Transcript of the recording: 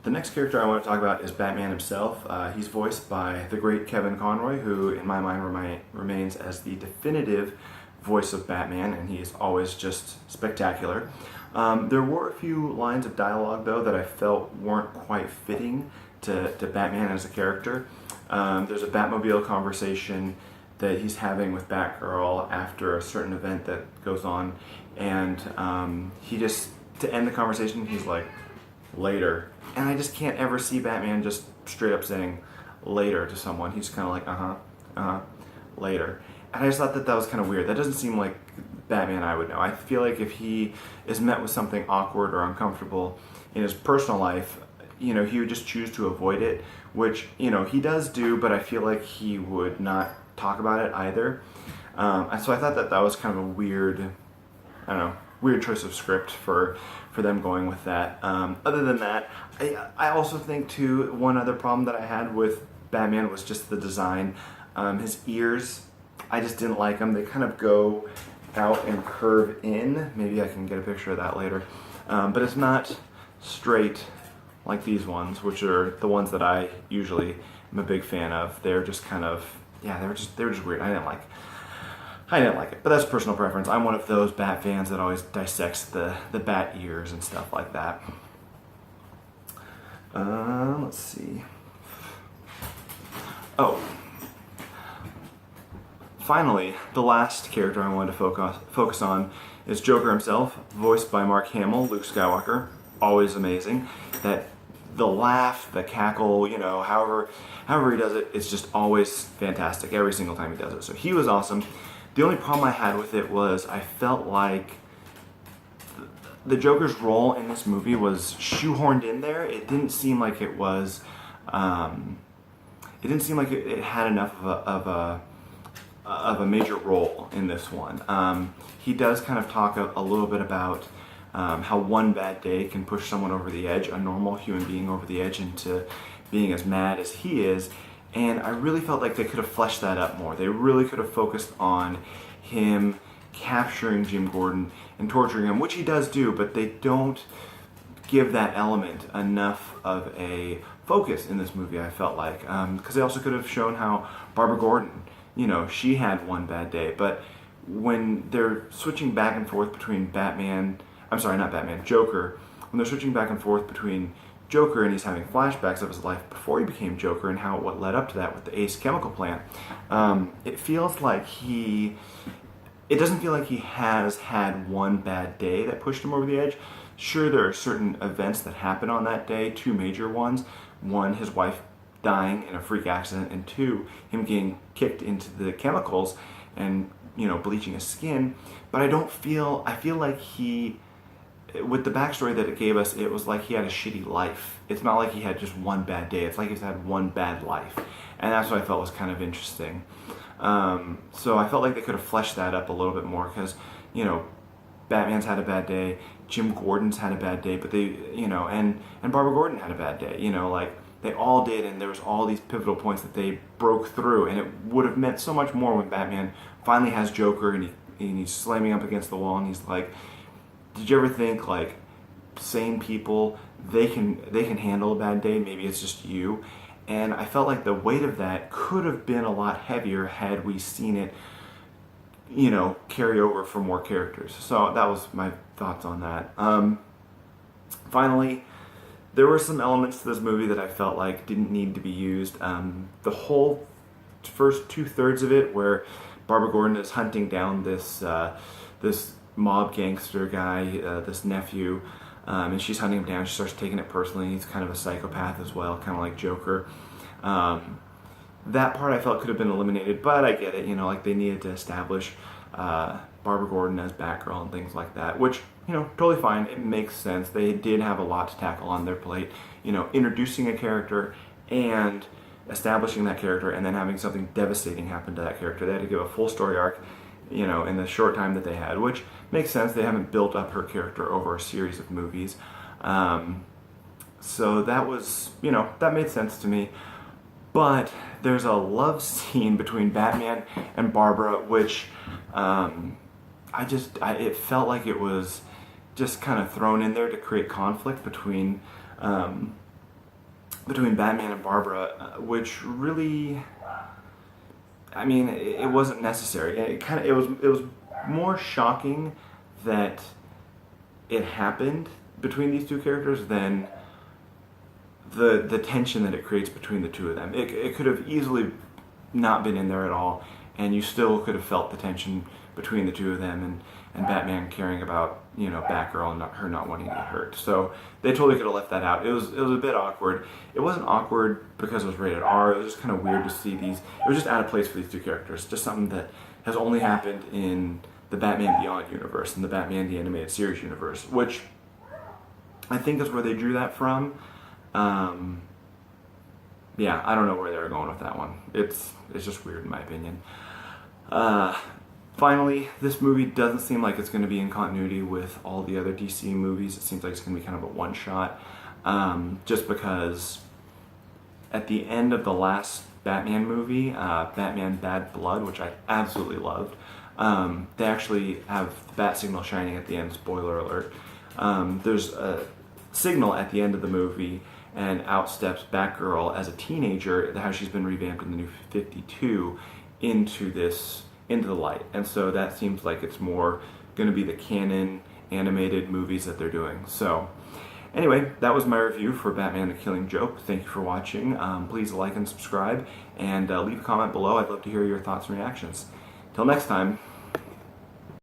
The next character I want to talk about is Batman himself. He's voiced by the great Kevin Conroy, who in my mind remains as the definitive voice of Batman, and he is always just spectacular. There were a few lines of dialogue, though, that I felt weren't quite fitting to Batman as a character. There's a Batmobile conversation that he's having with Batgirl after a certain event that goes on, and he just, to end the conversation, he's like, later. And I just can't ever see Batman just straight up saying later to someone. He's kind of like, later. And I just thought that that was kind of weird. That doesn't seem like Batman I would know. I feel like if he is met with something awkward or uncomfortable in his personal life, he would just choose to avoid it, which, he does do, but I feel like he would not talk about it either. And so I thought that that was kind of a weird choice of script for them going with that. Other than that, I also think too, one other problem that I had with Batman was just the design. His ears, I just didn't like them. They kind of go out and curve in. Maybe I can get a picture of that later. But it's not straight like these ones, which are the ones that I usually am a big fan of. They're just kind of, they were just weird. I didn't like it, but that's personal preference. I'm one of those Bat fans that always dissects the Bat ears and stuff like that. Let's see. Oh, finally, the last character I wanted to focus on is Joker himself, voiced by Mark Hamill, Luke Skywalker. Always amazing. The laugh, the cackle, however he does it, it's just always fantastic every single time he does it. So he was awesome. The only problem I had with it was I felt like the Joker's role in this movie was shoehorned in there. It didn't seem like it was. It didn't seem like it had enough of a major role in this one. He does kind of talk a little bit about how one bad day can push someone over the edge, a normal human being over the edge, into being as mad as he is. And I really felt like they could have fleshed that up more. They really could have focused on him capturing Jim Gordon and torturing him, which he does do, but they don't give that element enough of a focus in this movie, I felt like. Because they also could have shown how Barbara Gordon, she had one bad day, but when they're switching back and forth between Joker, when they're switching back and forth between Joker and he's having flashbacks of his life before he became Joker and what led up to that with the Ace chemical plant, it doesn't feel like he has had one bad day that pushed him over the edge. Sure, there are certain events that happen on that day, two major ones. One, his wife dying in a freak accident, and two, him getting kicked into the chemicals and, bleaching his skin. But I feel like with the backstory that it gave us, it was like he had a shitty life. It's not like he had just one bad day. It's like he's had one bad life. And that's what I felt was kind of interesting. So I felt like they could have fleshed that up a little bit more because, Batman's had a bad day, Jim Gordon's had a bad day, but they, and Barbara Gordon had a bad day, they all did, and there was all these pivotal points that they broke through, and it would have meant so much more when Batman finally has Joker and he's slamming up against the wall and he's like, did you ever think, like, sane people, they can handle a bad day, maybe it's just you? And I felt like the weight of that could have been a lot heavier had we seen it, carry over for more characters. So that was my thoughts on that. Finally, there were some elements to this movie that I felt like didn't need to be used. The whole first 2/3 of it, where Barbara Gordon is hunting down this mob gangster guy, this nephew, and she's hunting him down. She starts taking it personally. He's kind of a psychopath as well, kind of like Joker. That part I felt could have been eliminated, but I get it. Like they needed to establish Barbara Gordon as Batgirl and things like that, which, totally fine. It makes sense. They did have a lot to tackle on their plate. Introducing a character and establishing that character and then having something devastating happen to that character. They had to give a full story arc, in the short time that they had, which makes sense. They haven't built up her character over a series of movies. So that was, that made sense to me. But there's a love scene between Batman and Barbara, which it felt like it was just kind of thrown in there to create conflict between between Batman and Barbara, which really, I mean, it wasn't necessary. It was more shocking that it happened between these two characters than the tension that it creates between the two of them. It could have easily not been in there at all, and you still could have felt the tension between the two of them, and Batman caring about, you know, Batgirl and her not wanting to get hurt. So they totally could have left that out. It was a bit awkward. It wasn't awkward because it was rated R. It was just kind of weird to see these. It was just out of place for these two characters. Just something that has only happened in the Batman Beyond universe, in the Batman the Animated Series universe, which I think is where they drew that from. Yeah, I don't know where they were going with that one. It's just weird in my opinion. Finally, this movie doesn't seem like it's going to be in continuity with all the other DC movies. It seems like it's going to be kind of a one-shot, just because at the end of the last Batman movie, Batman Bad Blood, which I absolutely loved, they actually have the bat signal shining at the end, spoiler alert. There's a signal at the end of the movie, and out steps Batgirl as a teenager, how she's been revamped in the New 52, into the light. And so that seems like it's more going to be the canon animated movies that they're doing. So anyway, that was my review for Batman the Killing Joke. Thank you for watching. Please like and subscribe, and leave a comment below. I'd love to hear your thoughts and reactions. Till next time.